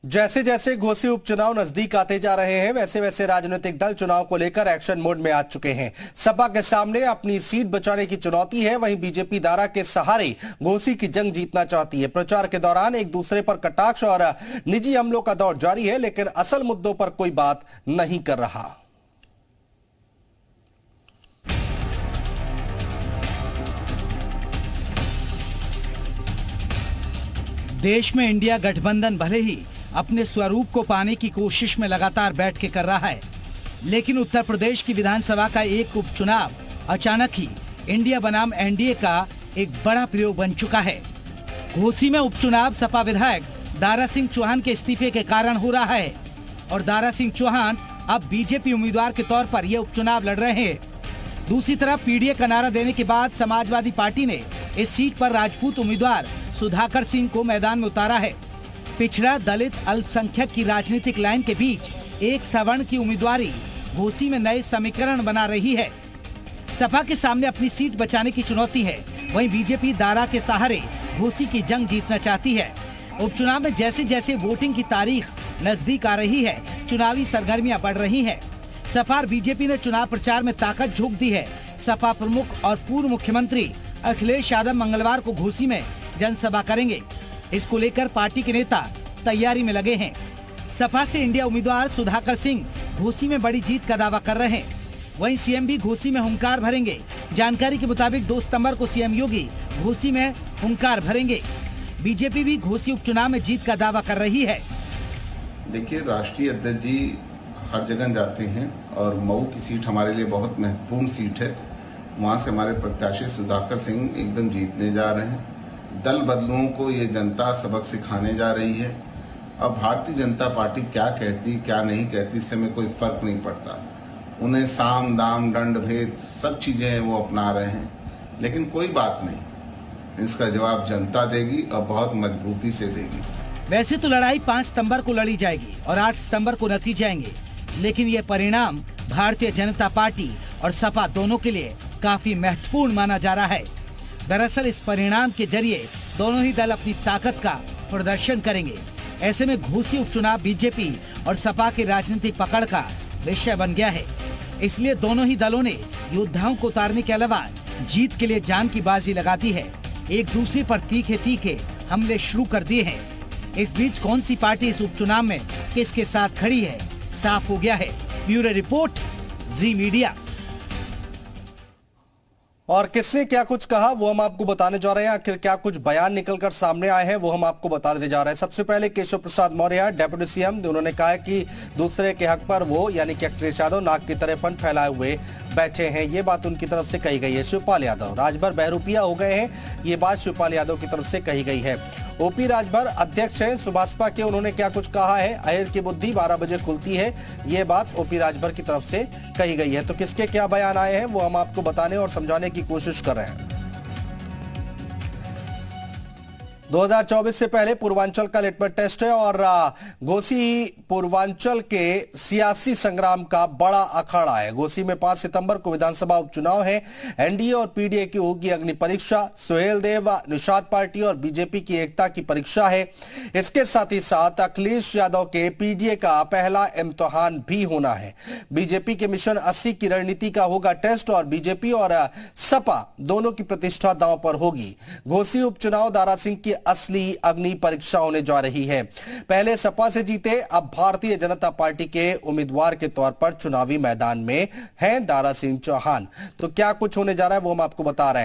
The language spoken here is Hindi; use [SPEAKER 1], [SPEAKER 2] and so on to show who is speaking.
[SPEAKER 1] जैसे जैसे घोसी उपचुनाव नजदीक आते जा रहे हैं, वैसे वैसे राजनीतिक दल चुनाव को लेकर एक्शन मोड में आ चुके हैं। सपा के सामने अपनी सीट बचाने की चुनौती है, वहीं बीजेपी दारा के सहारे घोसी की जंग जीतना चाहती है। प्रचार के दौरान एक दूसरे पर कटाक्ष और निजी हमलों का दौर जारी है, लेकिन असल मुद्दों पर कोई बात नहीं कर रहा।
[SPEAKER 2] देश में इंडिया गठबंधन भले ही अपने स्वरूप को पाने की कोशिश में लगातार बैठकें कर रहा है, लेकिन उत्तर प्रदेश की विधानसभा का एक उपचुनाव अचानक ही इंडिया बनाम एनडीए का एक बड़ा प्रयोग बन चुका है। घोसी में उपचुनाव सपा विधायक दारा सिंह चौहान के इस्तीफे के कारण हो रहा है और दारा सिंह चौहान अब बीजेपी उम्मीदवार के तौर पर यह उपचुनाव लड़ रहे हैं। दूसरी तरफ पीडीए का नारा देने के बाद समाजवादी पार्टी ने इस सीट पर राजपूत उम्मीदवार सुधाकर सिंह को मैदान में उतारा है। पिछड़ा दलित अल्पसंख्यक की राजनीतिक लाइन के बीच एक सवर्ण की उम्मीदवारी घोसी में नए समीकरण बना रही है। सपा के सामने अपनी सीट बचाने की चुनौती है, वहीं बीजेपी दारा के सहारे घोसी की जंग जीतना चाहती है। उपचुनाव में जैसे जैसे वोटिंग की तारीख नजदीक आ रही है, चुनावी सरगर्मियां बढ़ रही हैं। सपा और बीजेपी ने चुनाव प्रचार में ताकत झोंक दी है। सपा प्रमुख और पूर्व मुख्यमंत्री अखिलेश यादव मंगलवार को घोसी में जनसभा करेंगे। इसको लेकर पार्टी के नेता तैयारी में लगे हैं। सपा से इंडिया उम्मीदवार सुधाकर सिंह घोसी में बड़ी जीत का दावा कर रहे हैं। वहीं सीएम भी घोसी में हुंकार भरेंगे। जानकारी के मुताबिक 2 सितंबर को सीएम योगी घोसी में हुंकार भरेंगे। बीजेपी भी घोसी उपचुनाव में जीत का दावा कर रही है।
[SPEAKER 3] देखिए, राष्ट्रीय अध्यक्ष जी हर जगह जाते हैं और मऊ की सीट हमारे लिए बहुत महत्वपूर्ण सीट है। वहाँ से हमारे प्रत्याशी सुधाकर सिंह एकदम जीतने जा रहे हैं। दल बदलुओं को ये जनता सबक सिखाने जा रही है। अब भारतीय जनता पार्टी क्या कहती क्या नहीं कहती, इससे में कोई फर्क नहीं पड़ता। उन्हें साम दाम दंड भेद सब चीज़ें वो अपना रहे हैं, लेकिन कोई बात नहीं, इसका जवाब जनता देगी और बहुत मजबूती से देगी।
[SPEAKER 2] वैसे तो लड़ाई 5 सितंबर को लड़ी जाएगी और 8 सितंबर को नतीजे आएंगे, लेकिन ये परिणाम भारतीय जनता पार्टी और सपा दोनों के लिए काफी महत्वपूर्ण माना जा रहा है। दरअसल इस परिणाम के जरिए दोनों ही दल अपनी ताकत का प्रदर्शन करेंगे। ऐसे में घोसी उपचुनाव बीजेपी और सपा की राजनीतिक पकड़ का विषय बन गया है। इसलिए दोनों ही दलों ने योद्धाओं को उतारने के अलावा जीत के लिए जान की बाजी लगा दी है। एक दूसरे पर तीखे तीखे हमले शुरू कर दिए हैं। इस बीच कौन सी पार्टी इस उपचुनाव में किसके साथ खड़ी है, साफ हो गया है। ब्यूरो रिपोर्ट, जी मीडिया।
[SPEAKER 1] और किसने क्या कुछ कहा वो हम आपको बताने जा रहे हैं। आखिर क्या कुछ बयान निकलकर सामने आए हैं वो हम आपको बताने जा रहे हैं। सबसे पहले केशव प्रसाद मौर्य, डेप्यूटी सीएम, उन्होंने कहा कि दूसरे के हक पर वो यानी कि अखिलेश यादव नाक की तरह फंड फैलाए हुए बैठे हैं, ये बात उनकी तरफ से कही गई है। शिवपाल यादव राजभर बहरूपिया हो गए हैं, ये बात शिवपाल यादव की तरफ से कही गई है। ओपी राजभर अध्यक्ष हैं सुभाषपा के, उन्होंने क्या कुछ कहा है, अहिर की बुद्धि 12 बजे खुलती है, ये बात ओपी राजभर की तरफ से कही गई है। तो किसके क्या बयान आए हैं वो हम आपको बताने और समझाने की कोशिश कर रहे हैं। 2024 से पहले पूर्वांचल का लिटमस टेस्ट है और घोसी पूर्वांचल के सियासी संग्राम का बड़ा अखाड़ा है। घोसी में 5 सितंबर को विधानसभा उपचुनाव है। एनडीए और पीडीए की होगी अग्नि परीक्षा। सुहेल देव निषाद पार्टी और बीजेपी की एकता की परीक्षा है। इसके साथ ही साथ अखिलेश यादव के पीडीए का पहला इम्तिहान भी होना है। बीजेपी के मिशन 80 की रणनीति का होगा टेस्ट और बीजेपी और सपा दोनों की प्रतिष्ठा दांव पर होगी। घोसी उपचुनाव दारा सिंह की असली अग्नि परीक्षा होने जा रही है। पहले सपा से जीते, अब भारतीय जनता पार्टी के उम्मीदवार के तौर पर चुनावी मैदान में हैं दारा सिंह चौहान। तो क्या कुछ होने जा रहा है वो हम आपको बता रहे हैं।